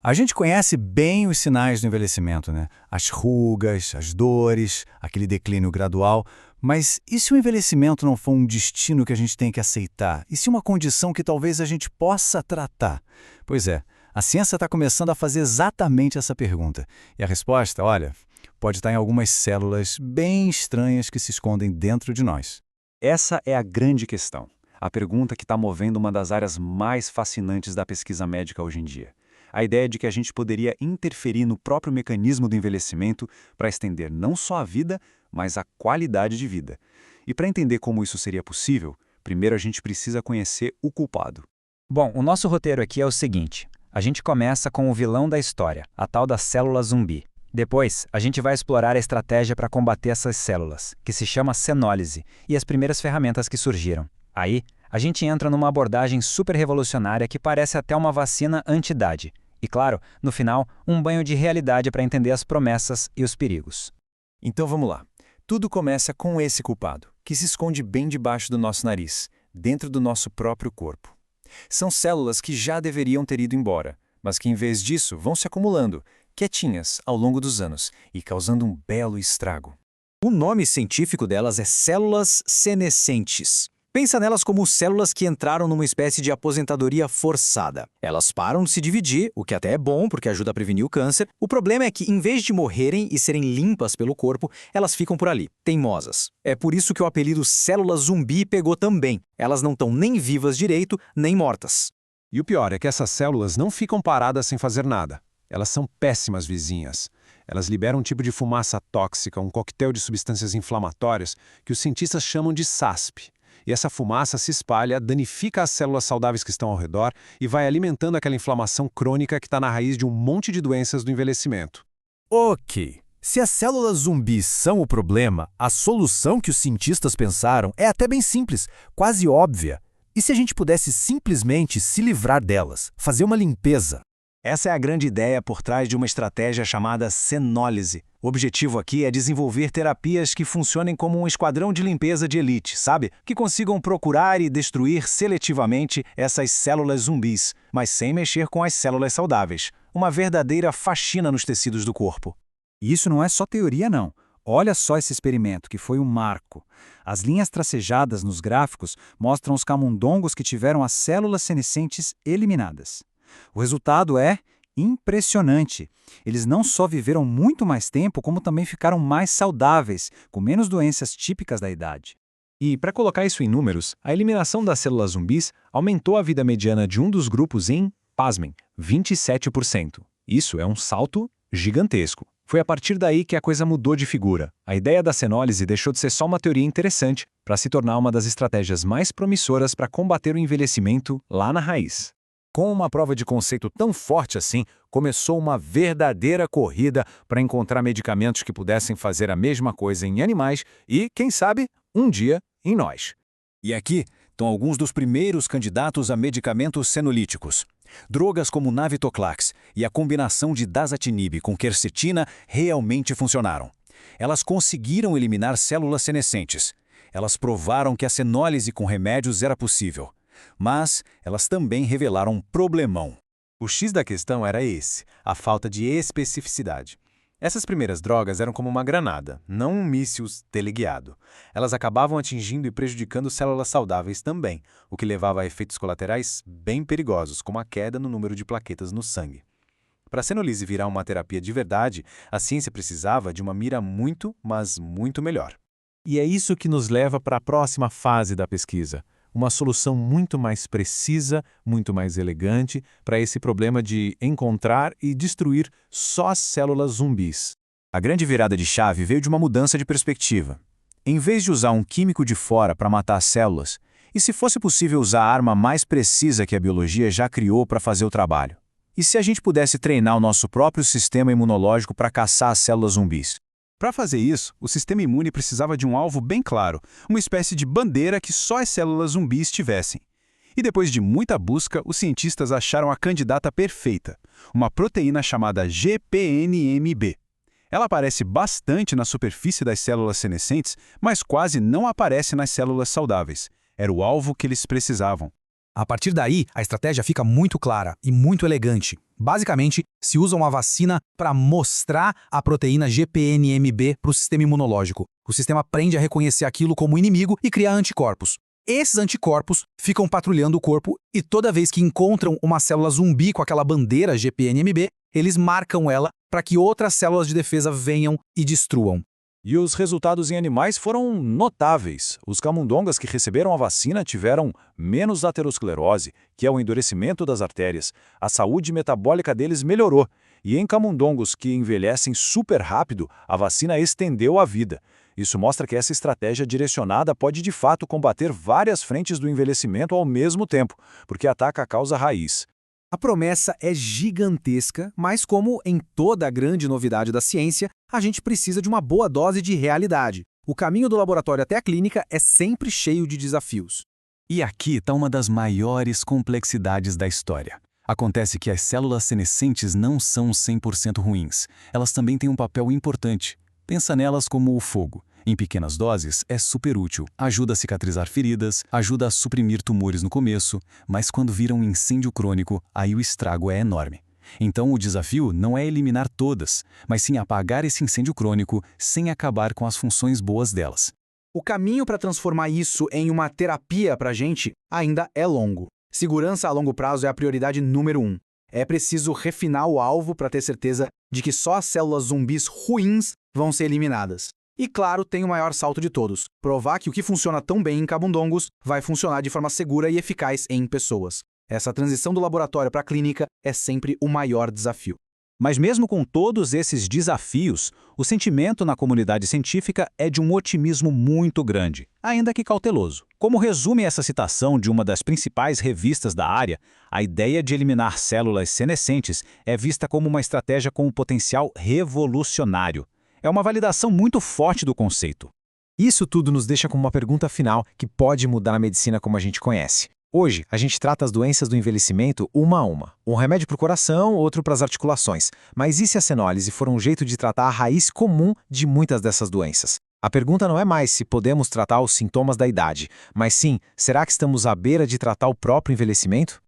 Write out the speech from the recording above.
A gente conhece bem os sinais do envelhecimento, né? As rugas, as dores, aquele declínio gradual. Mas e se o envelhecimento não for um destino que a gente tem que aceitar? E se uma condição que talvez a gente possa tratar? Pois é, a ciência está começando a fazer exatamente essa pergunta. E a resposta, olha, pode estar em algumas células bem estranhas que se escondem dentro de nós. Essa é a grande questão. A pergunta que está movendo uma das áreas mais fascinantes da pesquisa médica hoje em dia. A ideia de que a gente poderia interferir no próprio mecanismo do envelhecimento para estender não só a vida, mas a qualidade de vida. E para entender como isso seria possível, primeiro a gente precisa conhecer o culpado. Bom, o nosso roteiro aqui é o seguinte. A gente começa com o vilão da história, a tal da célula zumbi. Depois, a gente vai explorar a estratégia para combater essas células, que se chama cenólise, e as primeiras ferramentas que surgiram. Aí, a gente entra numa abordagem super revolucionária que parece até uma vacina anti-idade. E claro, no final, um banho de realidade para entender as promessas e os perigos. Então vamos lá. Tudo começa com esse culpado, que se esconde bem debaixo do nosso nariz, dentro do nosso próprio corpo. São células que já deveriam ter ido embora, mas que em vez disso vão se acumulando, quietinhas, ao longo dos anos, e causando um belo estrago. O nome científico delas é células senescentes. Pensa nelas como células que entraram numa espécie de aposentadoria forçada. Elas param de se dividir, o que até é bom porque ajuda a prevenir o câncer. O problema é que, em vez de morrerem e serem limpas pelo corpo, elas ficam por ali, teimosas. É por isso que o apelido célula zumbi pegou também. Elas não estão nem vivas direito, nem mortas. E o pior é que essas células não ficam paradas sem fazer nada. Elas são péssimas vizinhas. Elas liberam um tipo de fumaça tóxica, um coquetel de substâncias inflamatórias que os cientistas chamam de SASP. E essa fumaça se espalha, danifica as células saudáveis que estão ao redor e vai alimentando aquela inflamação crônica que está na raiz de um monte de doenças do envelhecimento. Ok. Se as células zumbis são o problema, a solução que os cientistas pensaram é até bem simples, quase óbvia. E se a gente pudesse simplesmente se livrar delas, fazer uma limpeza? Essa é a grande ideia por trás de uma estratégia chamada cenólise. O objetivo aqui é desenvolver terapias que funcionem como um esquadrão de limpeza de elite, sabe? Que consigam procurar e destruir seletivamente essas células zumbis, mas sem mexer com as células saudáveis. Uma verdadeira faxina nos tecidos do corpo. E isso não é só teoria, não. Olha só esse experimento, que foi um marco. As linhas tracejadas nos gráficos mostram os camundongos que tiveram as células senescentes eliminadas. O resultado é impressionante. Eles não só viveram muito mais tempo, como também ficaram mais saudáveis, com menos doenças típicas da idade. E, para colocar isso em números, a eliminação das células zumbis aumentou a vida mediana de um dos grupos em, pasmem, 27%. Isso é um salto gigantesco. Foi a partir daí que a coisa mudou de figura. A ideia da cenólise deixou de ser só uma teoria interessante para se tornar uma das estratégias mais promissoras para combater o envelhecimento lá na raiz. Com uma prova de conceito tão forte assim, começou uma verdadeira corrida para encontrar medicamentos que pudessem fazer a mesma coisa em animais e, quem sabe, um dia em nós. E aqui estão alguns dos primeiros candidatos a medicamentos senolíticos. Drogas como Navitoclax e a combinação de dasatinib com quercetina realmente funcionaram. Elas conseguiram eliminar células senescentes. Elas provaram que a cenólise com remédios era possível. Mas elas também revelaram um problemão. O X da questão era esse, a falta de especificidade. Essas primeiras drogas eram como uma granada, não um míssil teleguiado. Elas acabavam atingindo e prejudicando células saudáveis também, o que levava a efeitos colaterais bem perigosos, como a queda no número de plaquetas no sangue. Para a cenólise virar uma terapia de verdade, a ciência precisava de uma mira muito, mas muito melhor. E é isso que nos leva para a próxima fase da pesquisa. Uma solução muito mais precisa, muito mais elegante para esse problema de encontrar e destruir só as células zumbis. A grande virada de chave veio de uma mudança de perspectiva. Em vez de usar um químico de fora para matar as células, e se fosse possível usar a arma mais precisa que a biologia já criou para fazer o trabalho? E se a gente pudesse treinar o nosso próprio sistema imunológico para caçar as células zumbis? Para fazer isso, o sistema imune precisava de um alvo bem claro, uma espécie de bandeira que só as células zumbis tivessem. E depois de muita busca, os cientistas acharam a candidata perfeita, uma proteína chamada GPNMB. Ela aparece bastante na superfície das células senescentes, mas quase não aparece nas células saudáveis. Era o alvo que eles precisavam. A partir daí, a estratégia fica muito clara e muito elegante. Basicamente, se usa uma vacina para mostrar a proteína GPNMB para o sistema imunológico. O sistema aprende a reconhecer aquilo como inimigo e criar anticorpos. Esses anticorpos ficam patrulhando o corpo e toda vez que encontram uma célula zumbi com aquela bandeira GPNMB, eles marcam ela para que outras células de defesa venham e destruam. E os resultados em animais foram notáveis. Os camundongas que receberam a vacina tiveram menos aterosclerose, que é o endurecimento das artérias. A saúde metabólica deles melhorou. E em camundongos que envelhecem super rápido, a vacina estendeu a vida. Isso mostra que essa estratégia direcionada pode de fato combater várias frentes do envelhecimento ao mesmo tempo, porque ataca a causa raiz. A promessa é gigantesca, mas como em toda grande novidade da ciência, a gente precisa de uma boa dose de realidade. O caminho do laboratório até a clínica é sempre cheio de desafios. E aqui está uma das maiores complexidades da história. Acontece que as células senescentes não são 100% ruins. Elas também têm um papel importante. Pensa nelas como o fogo. Em pequenas doses, é super útil, ajuda a cicatrizar feridas, ajuda a suprimir tumores no começo, mas quando vira um incêndio crônico, aí o estrago é enorme. Então o desafio não é eliminar todas, mas sim apagar esse incêndio crônico sem acabar com as funções boas delas. O caminho para transformar isso em uma terapia para a gente ainda é longo. Segurança a longo prazo é a prioridade número 1. É preciso refinar o alvo para ter certeza de que só as células zumbis ruins vão ser eliminadas. E claro, tem o maior salto de todos. Provar que o que funciona tão bem em camundongos vai funcionar de forma segura e eficaz em pessoas. Essa transição do laboratório para a clínica é sempre o maior desafio. Mas mesmo com todos esses desafios, o sentimento na comunidade científica é de um otimismo muito grande, ainda que cauteloso. Como resume essa citação de uma das principais revistas da área, a ideia de eliminar células senescentes é vista como uma estratégia com um potencial revolucionário. É uma validação muito forte do conceito. Isso tudo nos deixa com uma pergunta final que pode mudar a medicina como a gente conhece. Hoje, a gente trata as doenças do envelhecimento uma a uma. Um remédio para o coração, outro para as articulações. Mas e se a cenólise for um jeito de tratar a raiz comum de muitas dessas doenças? A pergunta não é mais se podemos tratar os sintomas da idade, mas sim, será que estamos à beira de tratar o próprio envelhecimento?